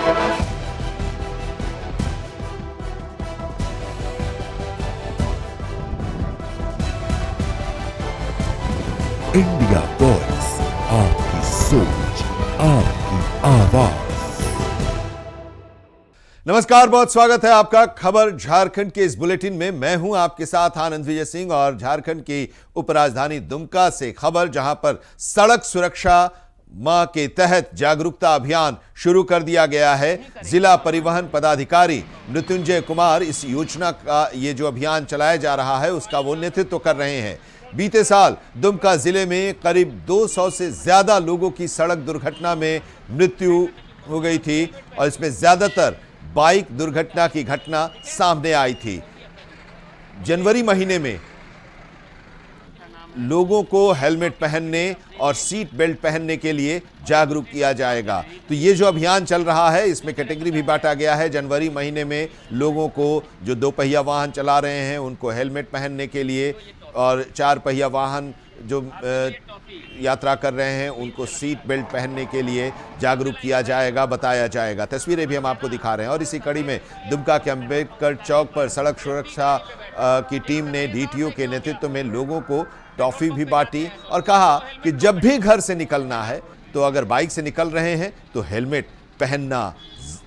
India voice, आपकी सोच, आपकी आवाज। नमस्कार, बहुत स्वागत है आपका खबर झारखंड के इस बुलेटिन में। मैं हूं आपके साथ आनंद विजय सिंह और झारखंड की उपराजधानी दुमका से खबर, जहां पर सड़क सुरक्षा माह के तहत जागरूकता अभियान शुरू कर दिया गया है। जिला परिवहन पदाधिकारी मृत्युंजय कुमार इस योजना का, ये जो अभियान चलाया जा रहा है, उसका वो नेतृत्व कर रहे हैं। बीते साल दुमका जिले में करीब 200 से ज्यादा लोगों की सड़क दुर्घटना में मृत्यु हो गई थी और इसमें ज्यादातर बाइक दुर्घटना की घटना सामने आई थी। जनवरी महीने में लोगों को हेलमेट पहनने और सीट बेल्ट पहनने के लिए जागरूक किया जाएगा। तो ये जो अभियान चल रहा है, इसमें कैटेगरी भी बांटा गया है। जनवरी महीने में लोगों को जो 2 पहिया वाहन चला रहे हैं उनको हेलमेट पहनने के लिए, और 4 पहिया वाहन जो यात्रा कर रहे हैं उनको सीट बेल्ट पहनने के लिए जागरूक किया जाएगा, बताया जाएगा। तस्वीरें भी हम आपको दिखा रहे हैं। और इसी कड़ी में दुमका के अंबेडकर चौक पर सड़क सुरक्षा की टीम ने डीटीओ के नेतृत्व में लोगों को टॉफी भी बांटी और कहा कि जब भी घर से निकलना है, तो अगर बाइक से निकल रहे हैं तो हेलमेट पहनना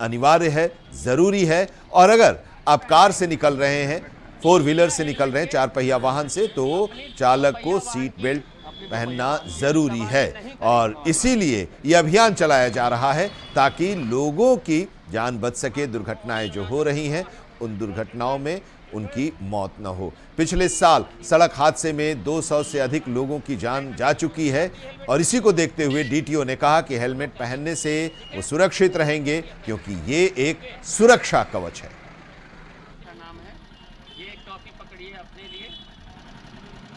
अनिवार्य है, जरूरी है। और अगर आप कार से निकल रहे हैं, 4 व्हीलर से निकल रहे हैं, 4 पहिया वाहन से, तो चालक को सीट बेल्ट पहनना जरूरी है। और इसीलिए यह अभियान चलाया जा रहा है ताकि लोगों की जान बच सके। दुर्घटनाएं जो हो रही हैं, उन दुर्घटनाओं में उनकी मौत न हो। पिछले साल सड़क हादसे में 200 से अधिक लोगों की जान जा चुकी है और इसी को देखते हुए डीटीओ ने कहा कि हेलमेट पहनने से वो सुरक्षित रहेंगे, क्योंकि ये एक सुरक्षा कवच है।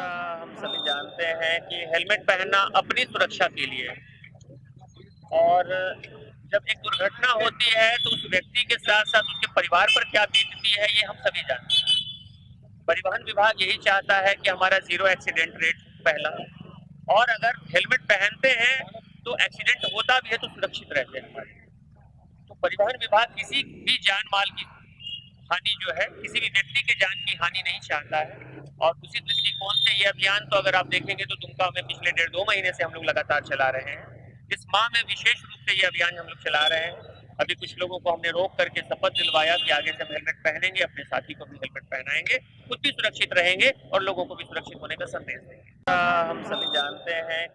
हम सभी जानते हैं कि हेलमेट पहनना अपनी सुरक्षा के लिए, और जब एक दुर्घटना होती है तो उस व्यक्ति के साथ साथ उसके परिवार पर क्या बीतती है, ये हम सभी जानते हैं। परिवहन विभाग यही चाहता है कि हमारा 0 एक्सीडेंट रेट पहला, और अगर हेलमेट पहनते हैं तो एक्सीडेंट होता भी है तो सुरक्षित रहते हैं हमारे। तो परिवहन विभाग किसी भी जान माल की हानि जो है, किसी भी व्यक्ति के जान की हानि नहीं चाहता है। और उसी दृष्टिकोण से ये अभियान, तो अगर आप देखेंगे तो दुमका में पिछले 1.5-2 महीने से हम लोग लगातार चला रहे हैं। इस माह में विशेष रूप से ये अभियान हम लोग चला रहे हैं। अभी कुछ लोगों को हमने रोक करके शपथ दिलवाया कि आगे से हम हेलमेट पहनेंगे, अपने साथी को भी हेलमेट पहनाएंगे, खुद भी सुरक्षित रहेंगे और लोगों को भी सुरक्षित होने का संदेश देंगे। हम सभी जानते हैं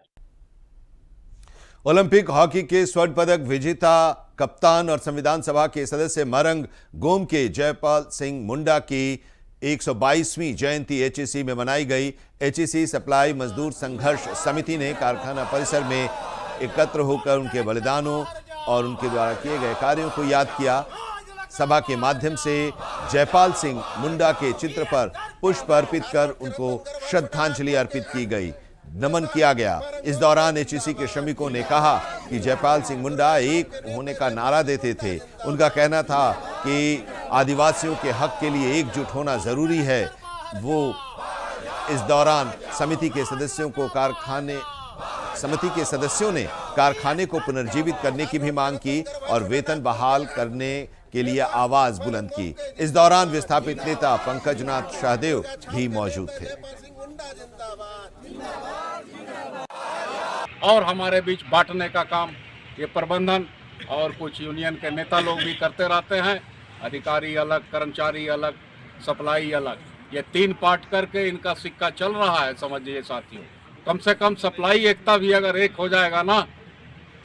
ओलंपिक हॉकी के स्वर्ण पदक विजेता कप्तान और संविधान सभा के सदस्य मरंग गोम के जयपाल सिंह मुंडा की 122वीं जयंती एचईसी में मनाई गई। एचईसी सप्लाई मजदूर संघर्ष समिति ने कारखाना परिसर में एकत्र होकर उनके बलिदानों और उनके द्वारा किए गए कार्यों को याद किया। सभा के माध्यम से जयपाल सिंह मुंडा के चित्र पर पुष्प अर्पित कर उनको श्रद्धांजलि अर्पित की गई, नमन किया गया। इस दौरान एचईसी के श्रमिकों ने कहा कि जयपाल सिंह मुंडा एक होने का नारा देते थे। उनका कहना था कि आदिवासियों के हक के लिए एकजुट होना जरूरी है। वो इस दौरान समिति के सदस्यों ने कारखाने को पुनर्जीवित करने की भी मांग की और वेतन बहाल करने के लिए आवाज बुलंद की। इस दौरान विस्थापित नेता पंकजनाथ शाहदेव भी मौजूद थे। और हमारे बीच बांटने का काम ये प्रबंधन और कुछ यूनियन के नेता लोग भी करते रहते हैं। अधिकारी अलग, कर्मचारी अलग, सप्लाई अलग, ये 3 पार्ट करके इनका सिक्का चल रहा है। समझिए साथियों, कम से कम सप्लाई एकता भी अगर एक हो जाएगा ना,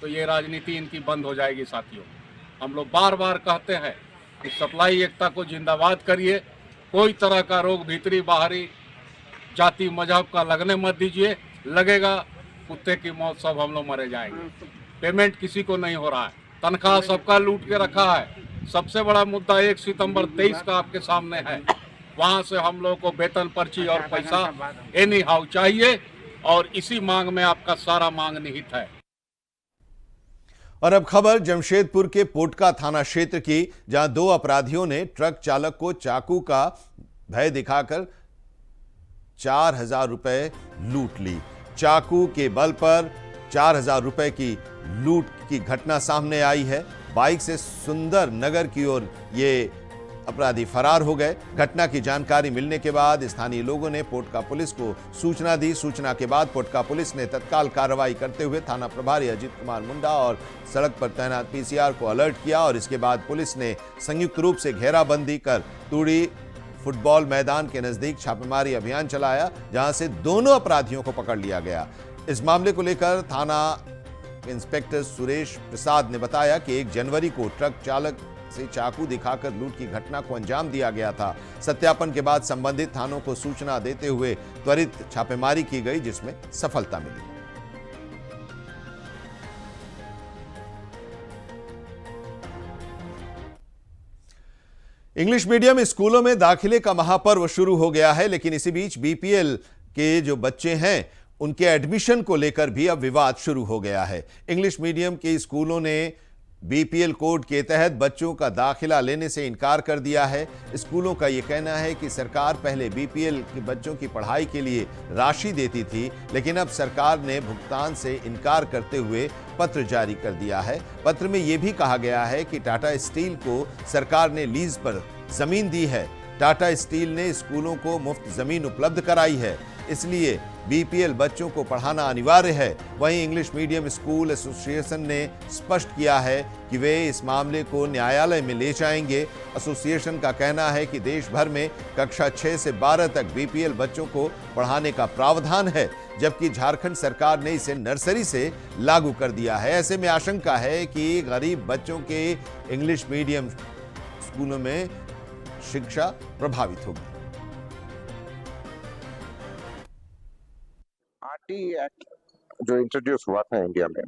तो ये राजनीति इनकी बंद हो जाएगी साथियों। हम लोग बार बार कहते हैं कि सप्लाई एकता को जिंदाबाद करिए। कोई तरह का रोग भीतरी बाहरी जाति मजहब का लगने मत दीजिए, लगेगा कुत्ते की मौत, सब हम लोग मरे जाएंगे। पेमेंट किसी को नहीं हो रहा है, तनख्वाह सबका लूट के रखा है। सबसे बड़ा मुद्दा 1 सितंबर 23 का आपके सामने है। वहां से हम लोग को वेतन पर्ची और पैसा एनी हाउ चाहिए, और इसी मांग में आपका सारा मांग निहित है। और अब खबर जमशेदपुर के पोटका थाना क्षेत्र की, जहां 2 अपराधियों ने ट्रक चालक को चाकू का भय दिखाकर 4000 रुपए लूट ली। चाकू के बल पर 4000 रुपए की लूट की घटना सामने आई है। बाइक से सुंदर नगर की ओर ये अपराधी फरार हो गए। घटना की जानकारी मिलने के बाद स्थानीय लोगों ने पोटका पुलिस को सूचना दी। सूचना के बाद पोटका पुलिस ने तत्काल कार्रवाई करते हुए थाना प्रभारी अजीत कुमार मुंडा और सड़क पर तैनात पीसीआर को अलर्ट किया और इसके बाद पुलिस ने संयुक्त रूप से घेराबंदी कर तूड़ी फुटबॉल मैदान के नजदीक छापेमारी अभियान चलाया, जहां से दोनों अपराधियों को पकड़ लिया गया। इस मामले को लेकर थाना इंस्पेक्टर सुरेश प्रसाद ने बताया कि 1 जनवरी को ट्रक चालक से चाकू दिखाकर लूट की घटना को अंजाम दिया गया था। सत्यापन के बाद संबंधित थानों को सूचना देते हुए त्वरित छापेमारी की गई, जिसमें सफलता मिली। इंग्लिश मीडियम स्कूलों में दाखिले का महापर्व शुरू हो गया है, लेकिन इसी बीच बीपीएल के जो बच्चे हैं उनके एडमिशन को लेकर भी अब विवाद शुरू हो गया है। इंग्लिश मीडियम के स्कूलों ने बीपीएल कोड के तहत बच्चों का दाखिला लेने से इनकार कर दिया है। स्कूलों का यह कहना है कि सरकार पहले बीपीएल के बच्चों की पढ़ाई के लिए राशि देती थी, लेकिन अब सरकार ने भुगतान से इनकार करते हुए पत्र जारी कर दिया है। पत्र में यह भी कहा गया है कि टाटा स्टील को सरकार ने लीज पर जमीन दी है। टाटा स्टील ने स्कूलों को मुफ्त जमीन उपलब्ध कराई है, इसलिए बीपीएल बच्चों को पढ़ाना अनिवार्य है। वहीं इंग्लिश मीडियम स्कूल एसोसिएशन ने स्पष्ट किया है कि वे इस मामले को न्यायालय में ले जाएंगे। एसोसिएशन का कहना है कि देश भर में कक्षा 6 से 12 तक बीपीएल बच्चों को पढ़ाने का प्रावधान है, जबकि झारखंड सरकार ने इसे नर्सरी से लागू कर दिया है। ऐसे में आशंका है कि गरीब बच्चों के इंग्लिश मीडियम स्कूलों में शिक्षा प्रभावित होगी। आरटी एक्ट जो इंट्रोड्यूस हुआ था इंडिया में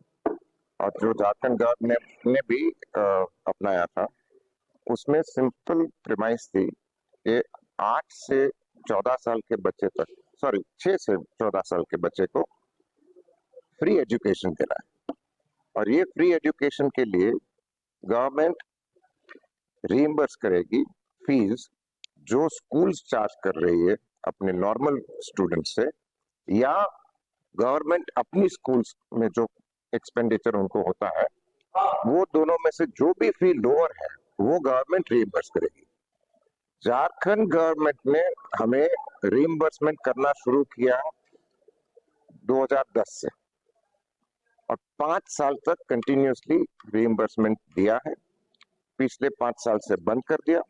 और जो झारखंड गवर्नमेंट ने भी अपनाया था, उसमें सिंपल प्रीमाइस थी कि 8 से 14 साल के बच्चे तक, 6 से 14 साल के बच्चे को फ्री एजुकेशन देना है। और ये फ्री एजुकेशन के लिए गवर्नमेंट रीइंबर्स करेगी फीस जो स्कूल्स चार्ज कर रही है अपने नॉर्मल स्टूडेंट से, या गवर्नमेंट अपनी स्कूल्स में जो एक्सपेंडिचर उनको होता है, वो दोनों में से जो भी फी लोअर है वो गवर्नमेंट रीइंबर्स करेगी। झारखंड गवर्नमेंट ने हमें रीइंबर्समेंट करना शुरू किया 2010 से और 5 साल तक कंटिन्यूसली रीइंबर्समेंट दिया है। पिछले 5 साल से बंद कर दिया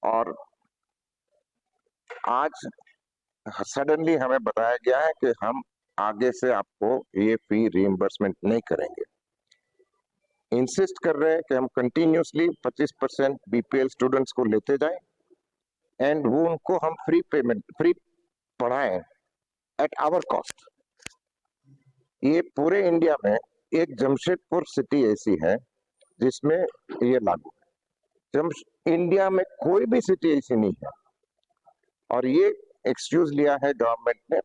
और आज सडनली हमें बताया गया है कि हम आगे से आपको ये फी रीइंबर्समेंट नहीं करेंगे। इंसिस्ट कर रहे हैं कि हम कंटिन्यूसली 25% बीपीएल स्टूडेंट्स को लेते जाएं एंड वो उनको हम फ्री पढ़ाएं एट आवर कॉस्ट। ये पूरे इंडिया में एक जमशेदपुर सिटी ऐसी है जिसमें ये लागू है। इंडिया में कोई भी सिटी ऐसी नहीं है। और ये एक्सक्यूज लिया है गवर्नमेंट ने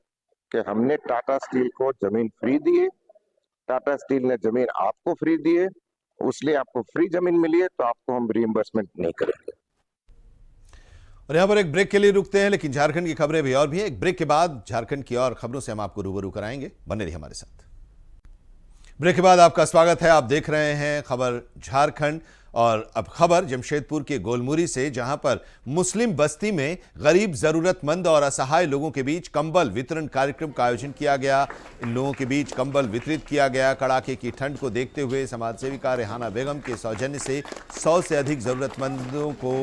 कि हमने टाटा स्टील को जमीन फ्री दी है, टाटा स्टील ने जमीन आपको फ्री दी है, उसलिए आपको फ्री जमीन मिली है तो आपको हम रीइंबर्समेंट नहीं करेंगे। और यहां पर एक ब्रेक के लिए रुकते हैं, लेकिन झारखंड की खबरें भी और भी हैं। एक ब्रेक के बाद झारखंड की और खबरों से हम आपको रूबरू कराएंगे। बने रहिए हमारे साथ। ब्रेक के बाद आपका स्वागत है। आप देख रहे हैं खबर झारखंड। और अब खबर जमशेदपुर के गोलमुरी से, जहां पर मुस्लिम बस्ती में गरीब, जरूरतमंद और असहाय लोगों के बीच कंबल वितरण कार्यक्रम का आयोजन किया गया। इन लोगों के बीच कंबल वितरित किया गया। कड़ाके की ठंड को देखते हुए समाजसेविका रेहाना बेगम के सौजन्य से 100 से अधिक जरूरतमंदों को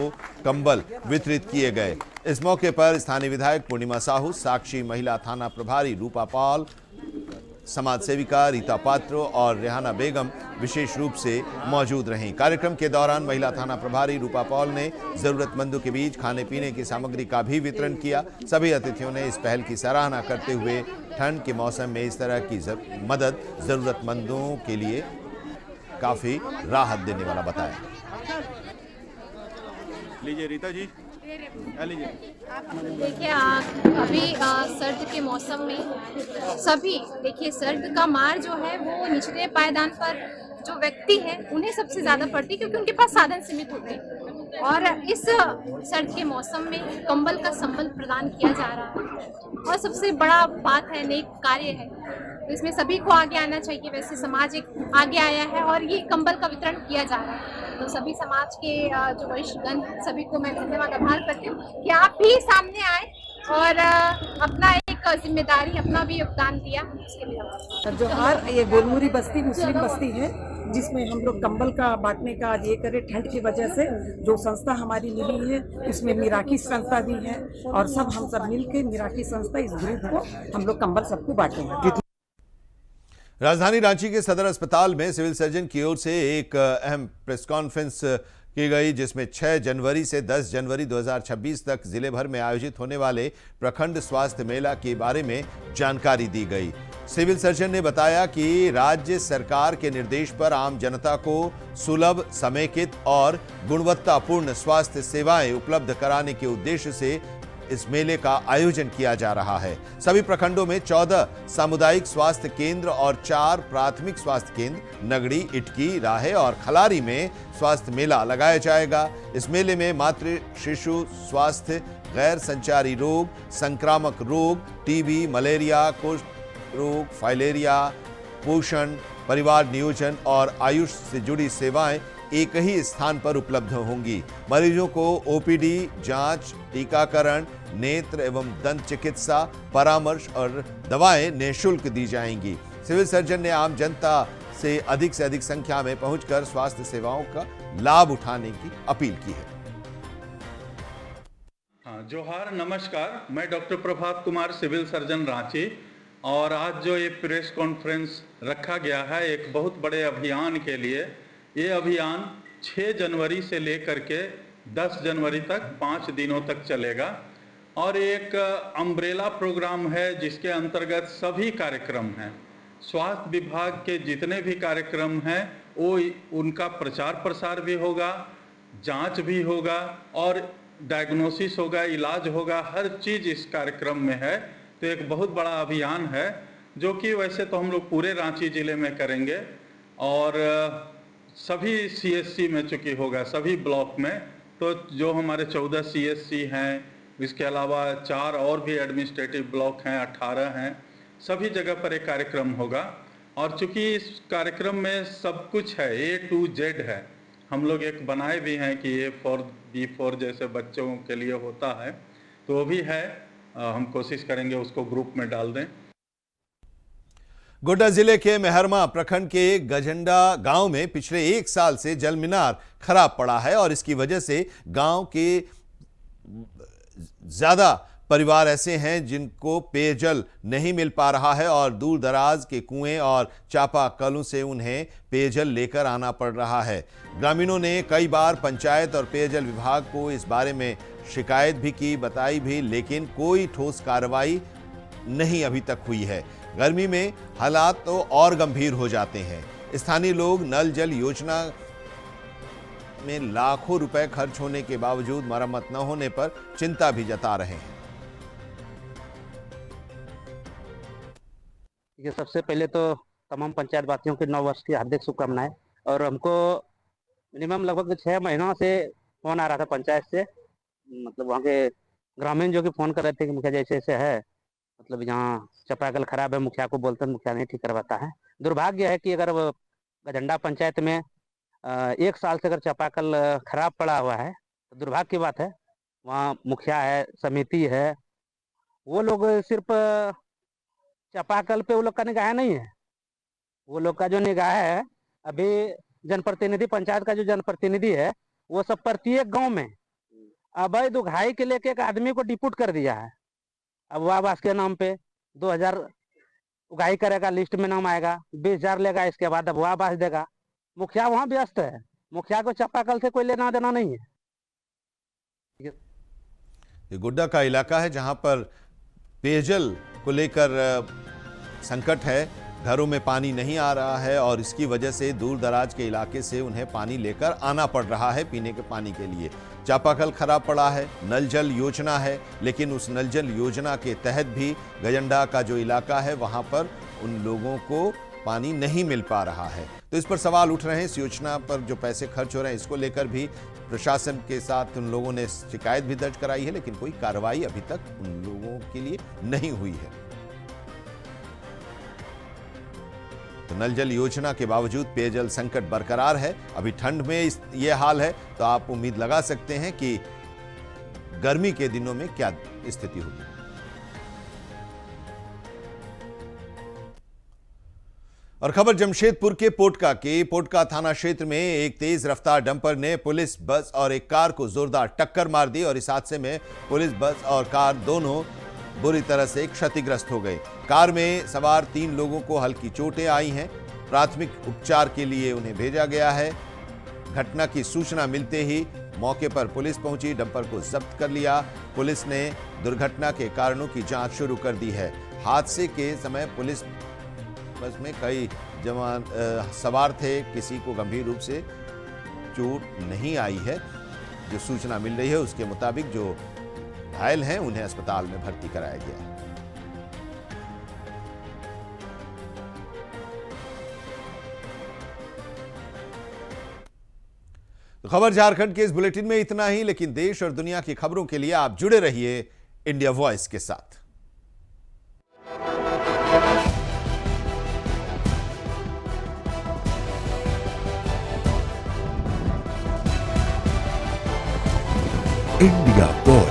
कंबल वितरित किए गए। इस मौके पर स्थानीय विधायक पूर्णिमा साहू, साक्षी महिला थाना प्रभारी रूपा पॉल, समाज सेविका रीता पात्र और रेहाना बेगम विशेष रूप से मौजूद रहीं। कार्यक्रम के दौरान महिला थाना प्रभारी रूपा पॉल ने जरूरतमंदों के बीच खाने पीने की सामग्री का भी वितरण किया। सभी अतिथियों ने इस पहल की सराहना करते हुए ठंड के मौसम में इस तरह की मदद जरूरतमंदों के लिए काफी राहत देने वाला बताया। लीजिए रीता जी, लीजिए। देखिए अभी सर्द के मौसम में सभी, देखिए सर्द का मार जो है वो निचले पायदान पर जो व्यक्ति है उन्हें सबसे ज़्यादा पड़ती है, क्योंकि उनके पास साधन सीमित होते हैं। और इस सर्द के मौसम में कंबल का संबल प्रदान किया जा रहा है और सबसे बड़ा बात है, नेक कार्य है। तो इसमें सभी को आगे आना चाहिए। वैसे समाज एक आगे आया है और ये कंबल का वितरण किया जा रहा है, तो सभी समाज के जो वरिष्ठगण हैं सभी को मैं धन्यवाद आभार करती हूँ कि आप भी सामने आए और अपना एक जिम्मेदारी, अपना भी योगदान दिया, उसके लिए जोहार। ये गोलमुरी बस्ती मुस्लिम बस्ती है जिसमें हम लोग कंबल का बांटने का आज ये करें। ठंड की वजह से जो संस्था हमारी मिली है उसमें मिराकी संस्था भी है और हम सब मिलकर मिराकी संस्था इस ग्रुप को हम लोग कंबल सबको बांटेंगे। राजधानी रांची के सदर अस्पताल में सिविल सर्जन की ओर से एक अहम प्रेस कॉन्फ्रेंस की गई, जिसमें 6 जनवरी से 10 जनवरी 2026 तक जिले भर में आयोजित होने वाले प्रखंड स्वास्थ्य मेला के बारे में जानकारी दी गई। सिविल सर्जन ने बताया कि राज्य सरकार के निर्देश पर आम जनता को सुलभ, समेकित और गुणवत्तापूर्ण स्वास्थ्य सेवाएं उपलब्ध कराने के उद्देश्य से इस मेले का आयोजन किया जा रहा है। सभी प्रखंडों में 14 सामुदायिक स्वास्थ्य केंद्र और 4 प्राथमिक स्वास्थ्य केंद्र नगड़ी, इटकी, राहे और खलारी में स्वास्थ्य मेला लगाया जाएगा। इस मेले में मातृ शिशु स्वास्थ्य, गैर संचारी रोग, संक्रामक रोग, टीबी, मलेरिया, कुष्ठ रोग, फाइलेरिया, पोषण, परिवार नियोजन और आयुष से जुड़ी सेवाएं एक ही स्थान पर उपलब्ध होंगी। मरीजों को ओपीडी, जांच, टीकाकरण, नेत्र एवं दंत चिकित्सा, परामर्श और दवाएं निःशुल्क दी जाएंगी। सिविल सर्जन ने आम जनता से अधिक संख्या में पहुंचकर स्वास्थ्य सेवाओं का लाभ उठाने की अपील की है। जोहार, नमस्कार। मैं doctor Prabhat Kumar, civil surgeon Ranchi. और आज जो ये प्रेस कॉन्फ्रेंस रखा गया है एक बहुत बड़े अभियान के लिए, ये अभियान 6 जनवरी से लेकर के 10 जनवरी तक 5 दिनों तक चलेगा और एक अम्ब्रेला प्रोग्राम है जिसके अंतर्गत सभी कार्यक्रम हैं। स्वास्थ्य विभाग के जितने भी कार्यक्रम हैं वो उनका प्रचार प्रसार भी होगा, जांच भी होगा और डायग्नोसिस होगा, इलाज होगा, हर चीज़ इस कार्यक्रम में है। तो एक बहुत बड़ा अभियान है जो कि वैसे तो हम लोग पूरे रांची ज़िले में करेंगे और सभी सीएससी में चूँकि होगा, सभी ब्लॉक में। तो जो हमारे 14 सीएससी हैं, इसके अलावा 4 और भी एडमिनिस्ट्रेटिव ब्लॉक हैं, 18 हैं, सभी जगह पर एक कार्यक्रम होगा। और चूँकि इस कार्यक्रम में सब कुछ है, A to Z है। हम लोग एक बनाए भी हैं कि A4 B4 जैसे बच्चों के लिए होता है, तो वो भी है। हम कोशिश करेंगे उसको ग्रुप में डाल दें। गोड्डा जिले के मेहरमा प्रखंड के गजंडा गांव में पिछले 1 साल से जल मीनार खराब पड़ा है और इसकी वजह से गांव के ज्यादा परिवार ऐसे हैं जिनको पेयजल नहीं मिल पा रहा है और दूर दराज के कुएं और चापाकलों से उन्हें पेयजल लेकर आना पड़ रहा है। ग्रामीणों ने कई बार पंचायत और पेयजल विभाग को इस बारे में शिकायत भी की, बताई भी, लेकिन कोई ठोस कार्रवाई नहीं अभी तक हुई है। गर्मी में हालात तो और गंभीर हो जाते हैं। स्थानीय लोग नल जल योजना में लाखों रुपए खर्च होने के बावजूद मरम्मत न होने पर चिंता भी जता रहे हैं। ये सबसे पहले तो तमाम पंचायत वासियों के 9 वर्ष की हार्दिक शुभकामनाएं। और हमको मिनिमम लगभग 6 महीनों से फोन आ रहा था पंचायत से, मतलब वहाँ के ग्रामीण जो कि फोन कर रहे थे कि मुखिया जैसे ऐसे है, मतलब यहाँ चापाकल खराब है, मुखिया को बोलते हैं, मुखिया नहीं ठीक करवाता है। दुर्भाग्य है कि अगर गजंडा पंचायत में 1 साल से अगर चापाकल खराब पड़ा हुआ है तो दुर्भाग्य की बात है। वहाँ मुखिया है, समिति है, वो लोग सिर्फ चापाकल पे वो लोग का निगाह नहीं है। वो लोग का जो निगाह है, अभी जनप्रतिनिधि, पंचायत का जो जनप्रतिनिधि है, वो सब प्रत्येक गांव में अवैध उगाही के लेके एक आदमी को डिप्यूट कर दिया है। अब वो आवास के नाम पे 2000 उगाही करेगा, लिस्ट में नाम आएगा, 20,000 लेगा, इसके बाद अब वो आवास देगा। मुखिया वहाँ व्यस्त है, मुखिया को चापाकल से कोई लेना देना नहीं है। ये गोड्डा का इलाका है जहां पर पेयजल को लेकर संकट है। घरों में पानी नहीं आ रहा है और इसकी वजह से दूर दराज के इलाके से उन्हें पानी लेकर आना पड़ रहा है पीने के पानी के लिए। चापाकल खराब पड़ा है, नल जल योजना है, लेकिन उस नल जल योजना के तहत भी गजंडा का जो इलाका है वहां पर उन लोगों को पानी नहीं मिल पा रहा है। तो इस पर सवाल उठ रहे हैं। इस योजना पर जो पैसे खर्च हो रहे हैं इसको लेकर भी प्रशासन के साथ उन लोगों ने शिकायत भी दर्ज कराई है, लेकिन कोई कार्रवाई अभी तक उन लोगों के लिए नहीं हुई है। तो नल जल योजना के बावजूद पेयजल संकट बरकरार है। अभी ठंड में ये हाल है तो आप उम्मीद लगा सकते हैं कि गर्मी के दिनों में क्या स्थिति होगी। और खबर जमशेदपुर के पोटका थाना क्षेत्र में एक तेज रफ्तार डंपर ने पुलिस बस और एक कार को जोरदार टक्कर मार दी और इस हादसे में पुलिस बस और कार दोनों बुरी तरह से क्षतिग्रस्त हो गए। कार में सवार 3 लोगों को हल्की चोटें आई हैं। प्राथमिक उपचार के लिए उन्हें भेजा गया है। घटना की सूचना मिलते ही मौके पर पुलिस पहुंची, डंपर को जब्त कर लिया। पुलिस ने दुर्घटना के कारणों की जांच शुरू कर दी है। हादसे के समय पुलिस बस में कई जवान सवार थे, किसी को गंभीर रूप से चोट नहीं आई है। जो सूचना मिल रही है उसके मुताबिक जो घायल हैं उन्हें अस्पताल में भर्ती कराया गया है। तो खबर झारखंड के इस बुलेटिन में इतना ही, लेकिन देश और दुनिया की खबरों के लिए आप जुड़े रहिए इंडिया वॉइस के साथ। India voice.